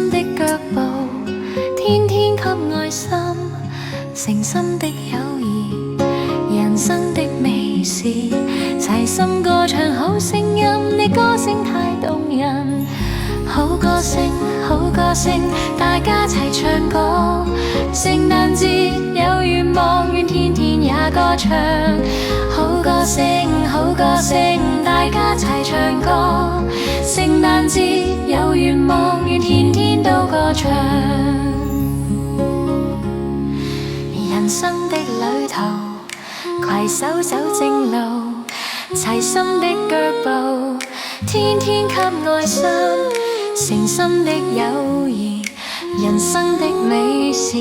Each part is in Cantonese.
心的腳步，天天給愛心，誠心的友誼，人生的美事，齊心歌唱好聲音，你歌聲太動人。好歌聲，好歌聲，大家齊唱歌。聖誕節有願望，願天天也歌唱。好歌聲，好歌聲，大家齊唱歌。聖誕節有願望，願天天都歌唱。人生的旅途，攜手走正路，齊心的腳步，天天給愛心，誠心的友誼，人生的美事，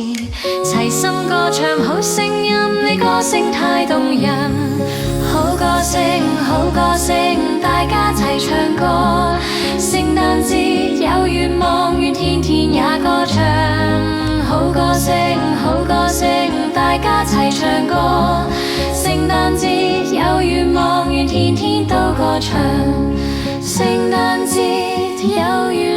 齊心歌唱好聲音，你歌聲太動人。好歌聲，好歌聲，大家齊唱歌。聖誕節有願望，願天天也歌唱。好歌聲，好歌聲，大家齊唱歌。聖誕節有願望，願天天都歌唱。聖誕節有願